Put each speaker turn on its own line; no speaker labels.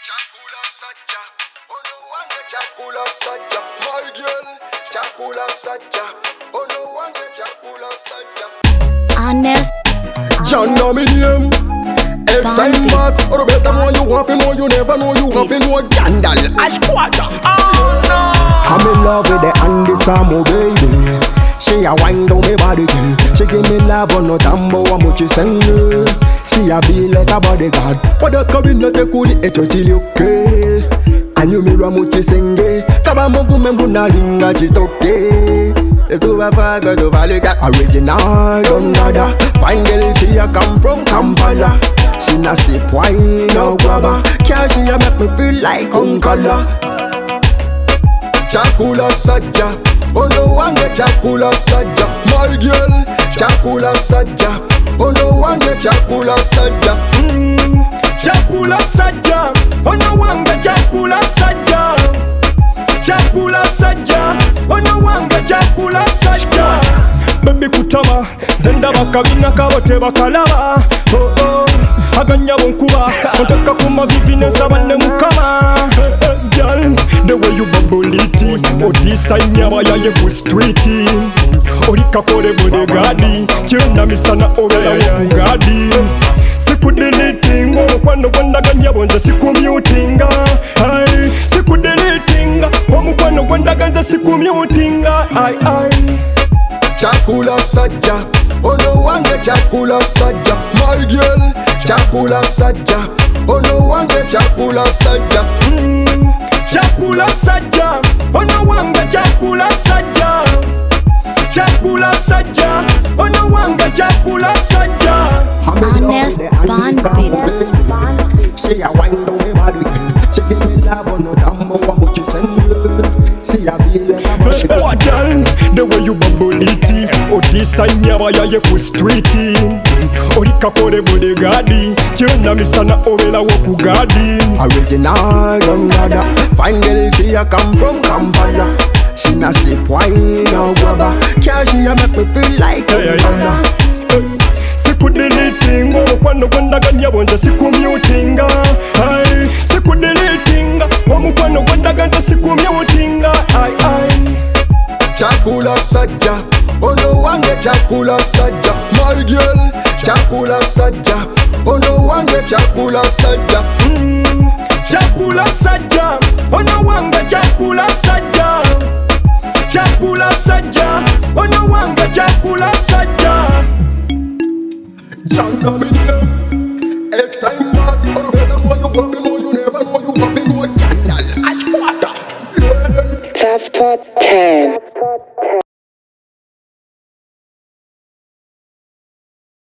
Chakula saja, ono wange chakula saja. My girl, chakula saja, ono wange chakula saja.
Honest.
John know me name. X time pass, or better know you want to know, you never know you want to know. Jandal, Ash Quarter. Oh no! I'm in love with the Andy Samo baby. She a wind down me body girl. She give me love on no tambo, how much she send me. She a be like a bodyguard. What the cabin not a cool, it's a chili okay. And you me ramuchi senge. Kaba mvu membu na linga chitoke. The two of us got to valley got original, don't nada. Fine girl, she a come from Kampala. She na sip wine, no grabber. Can't she a make me feel like Unkala. Chakula saja, ono wange chakula saja. My girl, chakula saja, ono wange chakula saja.
Chakula saja, ono wange chakula saja. Chakula saja, ono wange chakula saja. Baby kutama, zenda bakabina kabote bakalaba. Oh oh, aganya bonkuba, ontaka kuma vivine sabane mukama. Girl, the way you bubble it, odisa nyama ya yebu streeti. Orika kore bodegadi, chiruna misana ovela wokugadi. Siku deletinga, omukwano gwandaga bonze siku mutinga. Ay, siku deletinga, omukwano gwandaga siku mutinga. Ay ay.
Chakula saja, ono wange chakula saja. My girl, chakula saja, ono wange chakula saja.
Chakula saja, ono wange chakula saja. Chakula saja, ono wange chakula saja.
Honest Bond Beats.
She a wind down me body. She give me love on no tambo, how much she send me. She a be like a bodyguard.
The way you bubble it, odisa nyama ya yeku streeti. Orika kore bodegadi, chiruna misana ovela wokugadi.
Original, don't nada. Fine girl, she a come from Kampala. She na sip wine, no grabber. Can't she a make me feel like Unkala.
Siku deletinga, omukwano gwandaga bonze siku mutinga. Ay, siku deletinga, omukwano gwandaga siku mutinga. Ay ay.
Chakula saja, ono wange chakula saja. My girl, chakula saja, ono wange chakula saja.
Chakula saja, ono wange chakula saja. Chakula saja, ono wange chakula saja.
John know me name. X time pass, or better know you want to know, you never know you want to know. Jandal, Ash Quarter.
Top 10.